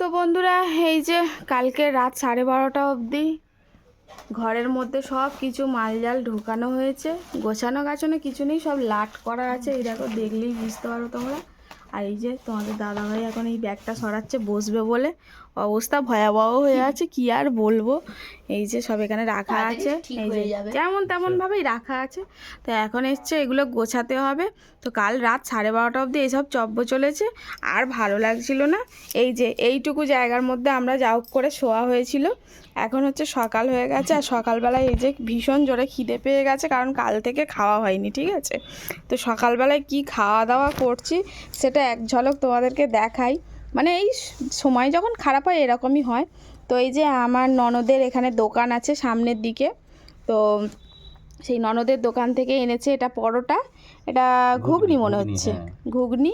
তো বন্ধুরা, এই যে কালকে রাত 12:30 অবধি ঘরের মধ্যে সব কিছু মালজাল ঢোকানো হয়েছে। গোছানো গাছানো কিছু নেই, সব লাট করা আছে। এই দেখো, দেখলেই বুঝতে পারো তোমরা। আর এই যে তোমাদের দাদাভাই এখন এই ব্যাগটা সরাচ্ছে বসবে বলে, অবস্থা ভয়াবহ হয়ে আছে, কি আর বলবো। এই যে সব এখানে রাখা আছে, এই যে যেমন তেমন ভাবেই রাখা আছে। তো এখন এসছে এগুলো গোছাতে হবে। তো কাল রাত 12:30 অবধি এইসব চব্য চলেছে, আর ভালো লাগছিল না। এই যে এইটুকু জায়গার মধ্যে আমরা যা হোক করে শোয়া হয়েছিল। এখন হচ্ছে সকাল হয়ে গেছে, আর সকালবেলায় এই যে ভীষণ জোরে খিদে পেয়ে গেছে, কারণ কাল থেকে খাওয়া হয়নি, ঠিক আছে। তো সকালবেলায় কি খাওয়া দাওয়া করছি সেটা এক ঝলক তোমাদেরকে দেখাই। মানে এই সময় যখন খারাপ হয় এরকমই হয়। তো এই যে আমার ননদের এখানে দোকান আছে সামনের দিকে, তো সেই ননদের দোকান থেকে এনেছে এটা পরোটা, এটা ঘুগনি মনে হচ্ছে, ঘুগনি।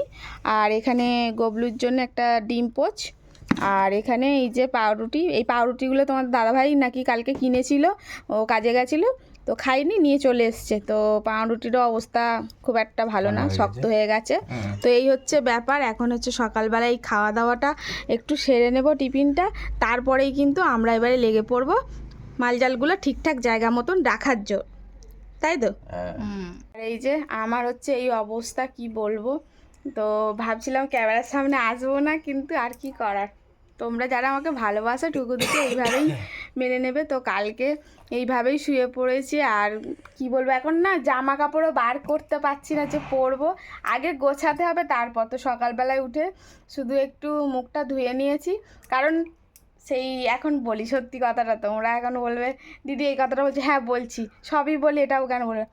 আর এখানে গবলুর জন্য একটা ডিম পোচ, আর এখানে এই যে পাউরুটি। এই পাউরুটিগুলো তোমার দাদাভাই নাকি কালকে কিনেছিল, ও কাজে গেছিলো, তো খাইনি, নিয়ে চলে এসছে। তো পাউরুটিরও অবস্থা খুব একটা ভালো না, শক্ত হয়ে গেছে। তো এই হচ্ছে ব্যাপার। এখন হচ্ছে সকালবেলায় এই খাওয়া দাওয়াটা একটু সেরে নেব, টিফিনটা, তারপরেই কিন্তু আমরা এবারে লেগে পড়বো মালজালগুলো ঠিকঠাক জায়গা মতন রাখার জন্য, তাই তো। আর এই যে আমার হচ্ছে এই অবস্থা, কি বলবো। তো ভাবছিলাম ক্যামেরার সামনে আসবো না, কিন্তু আর কি করার, তোমরা যারা আমাকে ভালোবাসো টুকু দিকে এইভাবেই মেনে নেবে। তো কালকে এইভাবেই শুয়ে পড়েছি, আর কি বলবো, এখন না জামা কাপড়ও বার করতে পারছি না যে পরবো। আগে গোছাতে হবে, তারপর। তো সকালবেলায় উঠে শুধু একটু মুখটা ধুয়ে নিয়েছি, কারণ সেই এখন বলি সত্যি কথাটা, তোমরা এখন বলবে দিদি এই কথাটা বলছি, হ্যাঁ বলছি, সবই বলি, এটাও কেন বলবে।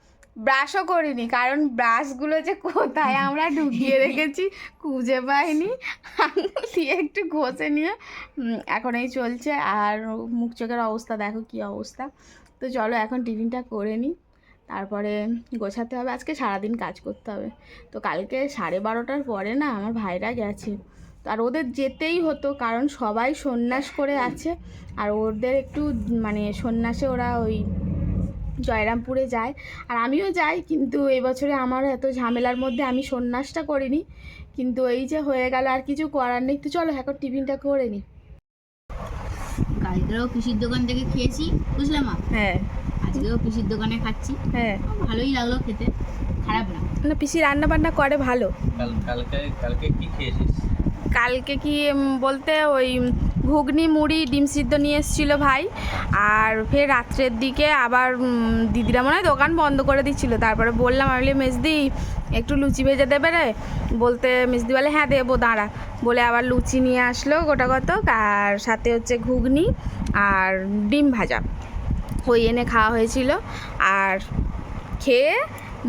ব্রাশও করিনি, কারণ ব্রাশগুলো যে কোথায় আমরা ঢুকিয়ে রেখেছি খুঁজে পাইনি, আঙুল দিয়ে একটু ঘষে নিয়ে এখন এই চলছে। আর মুখ চোখের অবস্থা দেখো কি অবস্থা। তো চলো এখন টিফিনটা করে নিই, তারপরে গোছাতে হবে। আজকে সারাদিন কাজ করতে হবে। তো কালকে 12:30টার পরে না আমার ভাইরা গেছে, আর ওদের যেতেই হতো, কারণ সবাই সন্ন্যাস করে আছে। আর ওদের একটু মানে সন্ন্যাসে ওরা ওই জয়রামপুরে যায়, আর আমিও যাই, কিন্তু এবছরে আমার এত ঝামেলার মধ্যে আমি সন্ন্যাসটা করিনি। কিন্তু এই যে হয়ে গেল, আর কিছু করার নেই। তো চলো এখন টিফিনটা করে নিই। কালকেও পিসির দোকান থেকে খেয়েছি, বুঝলাম। হ্যাঁ, আজকেও পিসির দোকানে খাচ্ছি। হ্যাঁ, ভালোই লাগলো খেতে, খারাপ না। না, পিসি রান্না বান্না করে ভালো। কালকে কি খেয়েছিস? কালকে কি বলতে ওই ঘুগনি মুড়ি ডিম সিদ্ধ নিয়ে এসেছিলো ভাই। আর ফের রাত্রের দিকে আবার দিদিরা মনে হয় দোকান বন্ধ করে দিচ্ছিলো। তারপরে বললাম, আমি বলি মেজদি একটু লুচি ভেজে দেবে রে, বলতে মেজদি বলে হ্যাঁ দেবো দাঁড়া, বলে আবার লুচি নিয়ে আসলো গোটা কতক, আর সাথে হচ্ছে ঘুগনি আর ডিম ভাজা, ওই এনে খাওয়া হয়েছিল। আর খেয়ে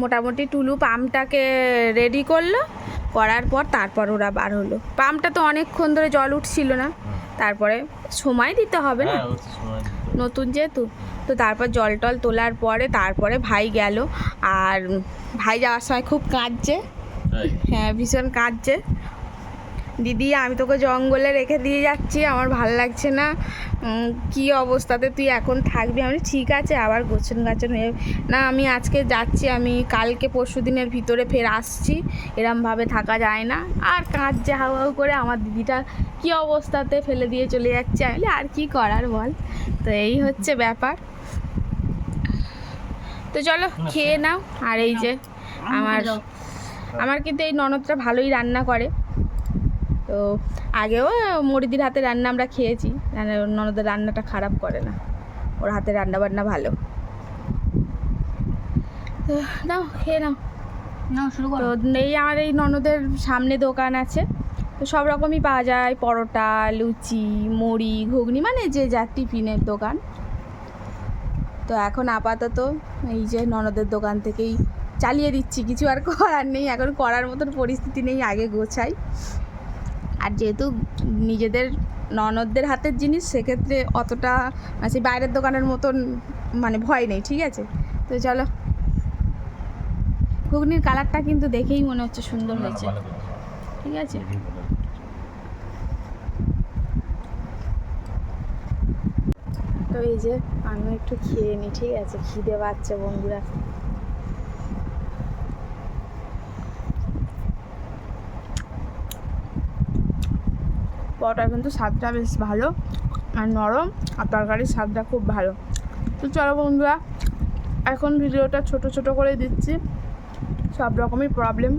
মোটামুটি টুলু পাম্পটাকে রেডি করলো, করার পর তারপর ওরা বার হলো। পাম্পটা তো অনেকক্ষণ ধরে জল উঠছিল না, তারপরে সময় দিতে হবে না, নতুন যেহেতু। তো তারপর জল টল তোলার পরে তারপরে ভাই গেল। আর ভাই যাওয়ার সময় খুব কাঁদছে, হ্যাঁ ভীষণ কাঁদছে। দিদি আমি তোকে জঙ্গলে রেখে দিয়ে যাচ্ছি, আমার ভালো লাগছে না, কি অবস্থাতে তুই এখন থাকবি। আমি ঠিক আছে, আবার গোছন গাছন হয়ে না, আমি আজকে যাচ্ছি, আমি কালকে পরশু দিনের ভিতরে ফের আসছি, এরমভাবে থাকা যায় না। আর কাঁদছে হাউ হাউ করে, আমার দিদিটা কি অবস্থাতে ফেলে দিয়ে চলে যাচ্ছে। আমি আর কি করার বল। তো এই হচ্ছে ব্যাপার। তো চলো খেয়ে নাও। আর এই যে আমার কিন্তু এই ননদটা ভালোই রান্না করে। তো আগেও মরিদির হাতে রান্না আমরা খেয়েছি, ননদের রান্নাটা খারাপ করে না, ওর হাতে রান্না বান্না ভালো। তো নাও খেয়ে নাও। তো এই আমার এই ননদের সামনে দোকান আছে, তো সব রকমই পাওয়া যায়, পরোটা লুচি মুড়ি ঘুগনি, মানে যে যার টিফিনের দোকান। তো এখন আপাতত এই যে ননদের দোকান থেকেই চালিয়ে দিচ্ছি, কিছু আর করার নেই, এখন করার মতন পরিস্থিতি নেই, আগে গোছাই। আর যেহেতু নিজেদের ননদদের হাতের জিনিস, সেক্ষেত্রে অতটা সেই বাইরের দোকানের মতন মানে ভয় নেই, ঠিক আছে। তো চলো, ঘুগনির কালারটা কিন্তু দেখেই মনে হচ্ছে সুন্দর হয়েছে, ঠিক আছে। তো এই যে আমি একটু খেয়ে নিই, ঠিক আছে, খিদে পাচ্ছে বন্ধুরা। পরোটার কিন্তু স্বাদটা বেশ ভালো আর নরম, আর তরকারির স্বাদটা খুব ভালো। তো চলো বন্ধুরা, এখন ভিডিওটা ছোট ছোট করে দিচ্ছি, সব রকমই প্রবলেম